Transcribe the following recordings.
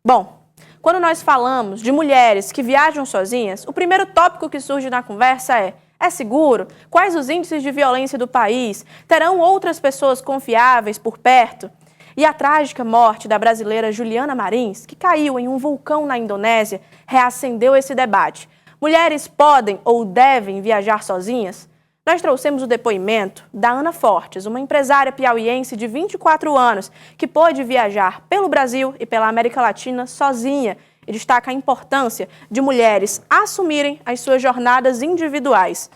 Bom, quando nós falamos de mulheres que viajam sozinhas, o primeiro tópico que surge na conversa é seguro? Quais os índices de violência do país? Terão outras pessoas confiáveis por perto? E a trágica morte da brasileira Juliana Marins, que caiu em um vulcão na Indonésia, reacendeu esse debate. Mulheres podem ou devem viajar sozinhas? Nós trouxemos o depoimento da Ana Fortes, uma empresária piauiense de 24 anos, que pôde viajar pelo Brasil e pela América Latina sozinha, e destaca a importância de mulheres assumirem as suas jornadas individuais.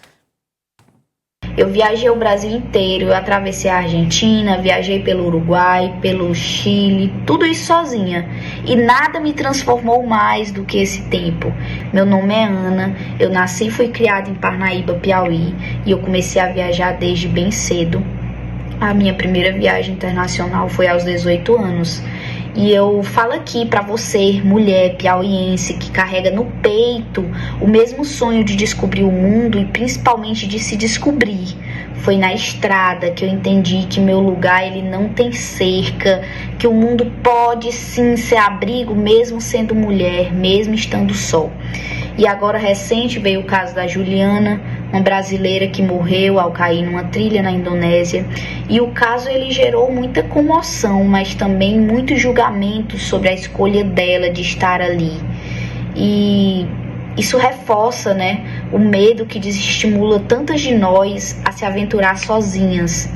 Eu viajei o Brasil inteiro, eu atravessei a Argentina, viajei pelo Uruguai, pelo Chile, tudo isso sozinha. E nada me transformou mais do que esse tempo. Meu nome é Ana, eu nasci e fui criada em Parnaíba, Piauí, e eu comecei a viajar desde bem cedo. A minha primeira viagem internacional foi aos 18 anos. E eu falo aqui para você, mulher piauiense, que carrega no peito o mesmo sonho de descobrir o mundo e principalmente de se descobrir. Foi na estrada que eu entendi que meu lugar ele não tem cerca, que o mundo pode sim ser abrigo mesmo sendo mulher, mesmo estando só. E agora recente veio o caso da Juliana, uma brasileira que morreu ao cair numa trilha na Indonésia. E o caso ele gerou muita comoção, mas também muito julgamento sobre a escolha dela de estar ali. E isso reforça, o medo que desestimula tantas de nós a se aventurar sozinhas.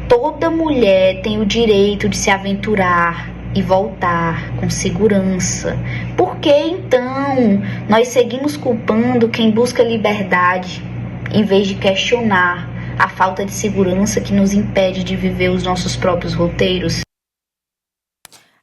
Toda mulher tem o direito de se aventurar e voltar com segurança. Por que então nós seguimos culpando quem busca liberdade, em vez de questionar a falta de segurança que nos impede de viver os nossos próprios roteiros?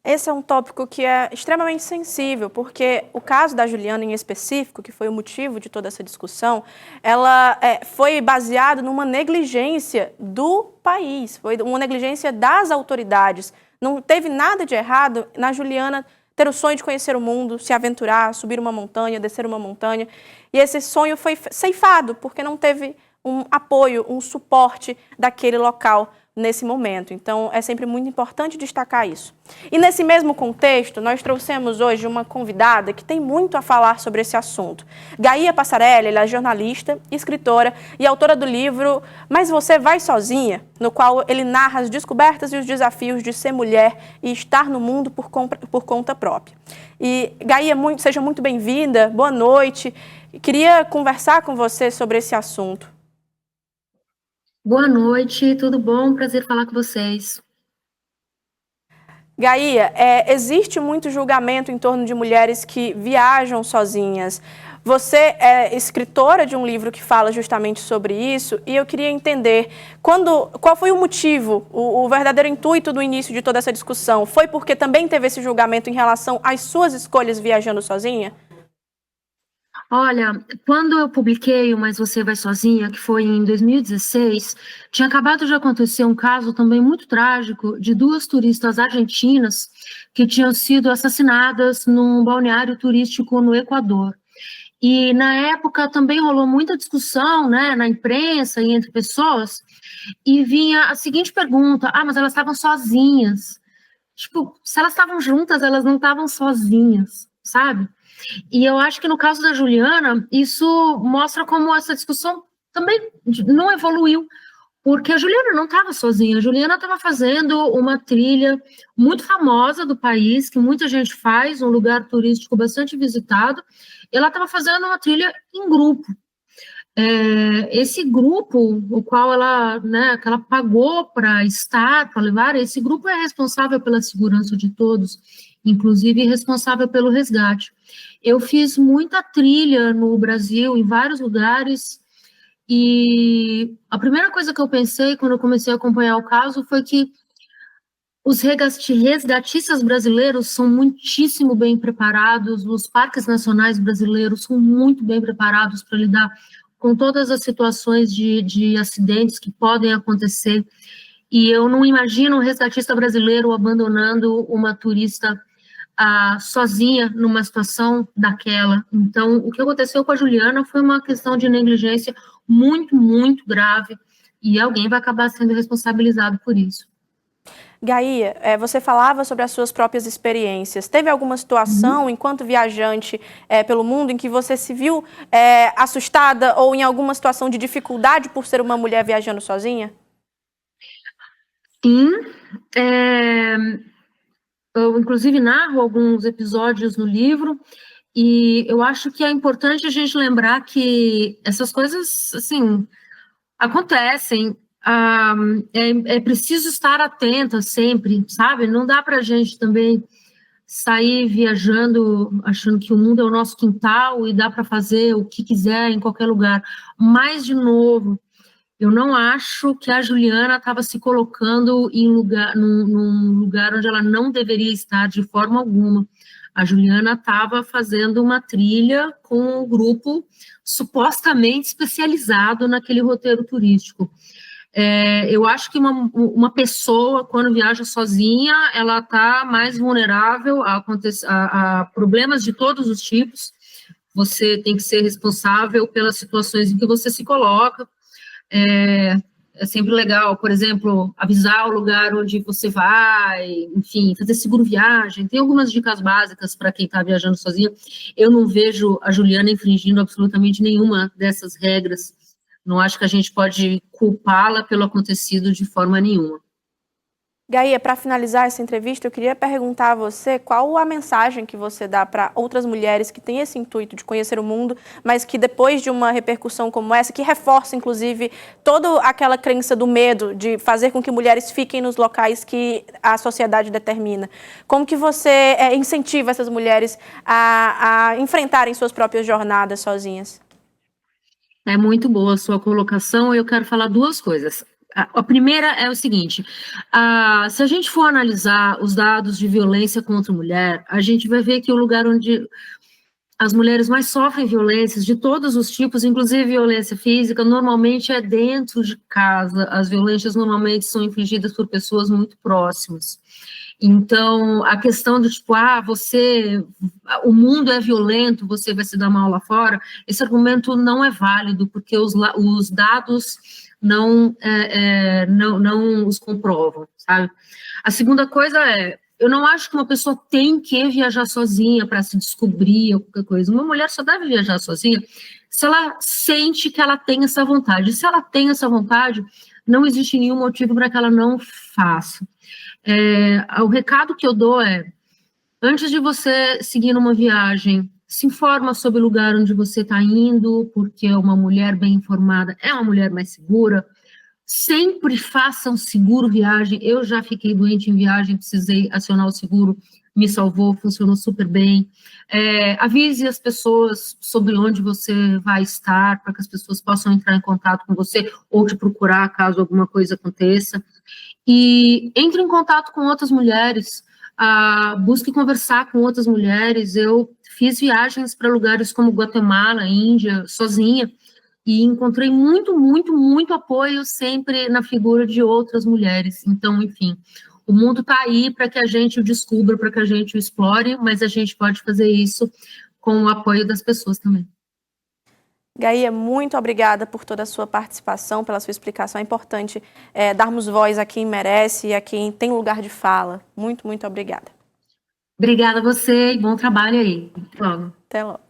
Esse é um tópico que é extremamente sensível, porque o caso da Juliana em específico, que foi o motivo de toda essa discussão, ela foi baseado numa negligência do país, foi uma negligência das autoridades. Não teve nada de errado na Juliana ter o sonho de conhecer o mundo, se aventurar, subir uma montanha, descer uma montanha. E esse sonho foi ceifado, porque não teve um apoio, um suporte daquele local nesse momento. Então, é sempre muito importante destacar isso. E nesse mesmo contexto, nós trouxemos hoje uma convidada que tem muito a falar sobre esse assunto. Gaia Passarelli, ela é jornalista, escritora e autora do livro Mas Você Vai Sozinha?, no qual ele narra as descobertas e os desafios de ser mulher e estar no mundo por conta própria. E, Gaia, seja muito bem-vinda, boa noite. Queria conversar com você sobre esse assunto. Boa noite, tudo bom? Prazer falar com vocês. Gaia, existe muito julgamento em torno de mulheres que viajam sozinhas. Você é escritora de um livro que fala justamente sobre isso, e eu queria entender qual foi o motivo, o verdadeiro intuito do início de toda essa discussão. Foi porque também teve esse julgamento em relação às suas escolhas viajando sozinha? Olha, quando eu publiquei o Mas Você Vai Sozinha, que foi em 2016, tinha acabado de acontecer um caso também muito trágico de duas turistas argentinas que tinham sido assassinadas num balneário turístico no Equador. E na época também rolou muita discussão, na imprensa e entre pessoas, e vinha a seguinte pergunta: mas elas estavam sozinhas. Tipo, se elas estavam juntas, elas não estavam sozinhas, sabe? E eu acho que no caso da Juliana, isso mostra como essa discussão também não evoluiu, porque a Juliana não estava sozinha, a Juliana estava fazendo uma trilha muito famosa do país, que muita gente faz, um lugar turístico bastante visitado, e ela estava fazendo uma trilha em grupo. Esse grupo, o qual que ela pagou para estar, para levar, esse grupo é responsável pela segurança de todos, inclusive responsável pelo resgate. Eu fiz muita trilha no Brasil, em vários lugares, e a primeira coisa que eu pensei quando eu comecei a acompanhar o caso foi que os resgatistas brasileiros são muitíssimo bem preparados, os parques nacionais brasileiros são muito bem preparados para lidar com todas as situações de acidentes que podem acontecer, e eu não imagino um resgatista brasileiro abandonando uma turista sozinha numa situação daquela. Então, o que aconteceu com a Juliana foi uma questão de negligência muito, muito grave, e alguém vai acabar sendo responsabilizado por isso. Gaia, você falava sobre as suas próprias experiências. Teve alguma situação, enquanto viajante pelo mundo, em que você se viu assustada ou em alguma situação de dificuldade por ser uma mulher viajando sozinha? Sim. Eu, inclusive, narro alguns episódios no livro, e eu acho que é importante a gente lembrar que essas coisas, assim, acontecem. É preciso estar atenta sempre, sabe? Não dá para a gente também sair viajando achando que o mundo é o nosso quintal e dá para fazer o que quiser em qualquer lugar. Mas, de novo, eu não acho que a Juliana estava se colocando num lugar onde ela não deveria estar de forma alguma. A Juliana estava fazendo uma trilha com um grupo supostamente especializado naquele roteiro turístico. Eu acho que uma pessoa, quando viaja sozinha, ela está mais vulnerável a problemas de todos os tipos. Você tem que ser responsável pelas situações em que você se coloca. É sempre legal, por exemplo, avisar o lugar onde você vai, enfim, fazer seguro viagem. Tem algumas dicas básicas para quem está viajando sozinha. Eu não vejo a Juliana infringindo absolutamente nenhuma dessas regras. Não acho que a gente pode culpá-la pelo acontecido de forma nenhuma. Gaia, para finalizar essa entrevista, eu queria perguntar a você qual a mensagem que você dá para outras mulheres que têm esse intuito de conhecer o mundo, mas que depois de uma repercussão como essa, que reforça, inclusive, toda aquela crença do medo de fazer com que mulheres fiquem nos locais que a sociedade determina. Como que você incentiva essas mulheres a enfrentarem suas próprias jornadas sozinhas? É muito boa a sua colocação. Eu quero falar duas coisas. A primeira é o seguinte: se a gente for analisar os dados de violência contra a mulher, a gente vai ver que o lugar onde as mulheres mais sofrem violências de todos os tipos, inclusive violência física, normalmente é dentro de casa. As violências normalmente são infligidas por pessoas muito próximas. Então, a questão do tipo, o mundo é violento, você vai se dar mal lá fora, esse argumento não é válido, porque os dados não os comprovam, sabe? A segunda coisa eu não acho que uma pessoa tem que viajar sozinha para se descobrir ou qualquer coisa. Uma mulher só deve viajar sozinha se ela sente que ela tem essa vontade. Se ela tem essa vontade, não existe nenhum motivo para que ela não faça. O recado que eu dou antes de você seguir numa viagem, se informa sobre o lugar onde você está indo, porque uma mulher bem informada é uma mulher mais segura. Sempre faça um seguro viagem. Eu já fiquei doente em viagem, precisei acionar o seguro, me salvou, funcionou super bem. Avise as pessoas sobre onde você vai estar, para que as pessoas possam entrar em contato com você ou te procurar caso alguma coisa aconteça. E entre em contato com outras mulheres, busque conversar com outras mulheres. Eu fiz viagens para lugares como Guatemala, Índia, sozinha, e encontrei muito, muito, muito apoio sempre na figura de outras mulheres. Então, enfim, o mundo está aí para que a gente o descubra, para que a gente o explore, mas a gente pode fazer isso com o apoio das pessoas também. Gaia, muito obrigada por toda a sua participação, pela sua explicação. É importante darmos voz a quem merece e a quem tem lugar de fala. Muito, muito obrigada. Obrigada a você e bom trabalho aí. Até logo. Até logo.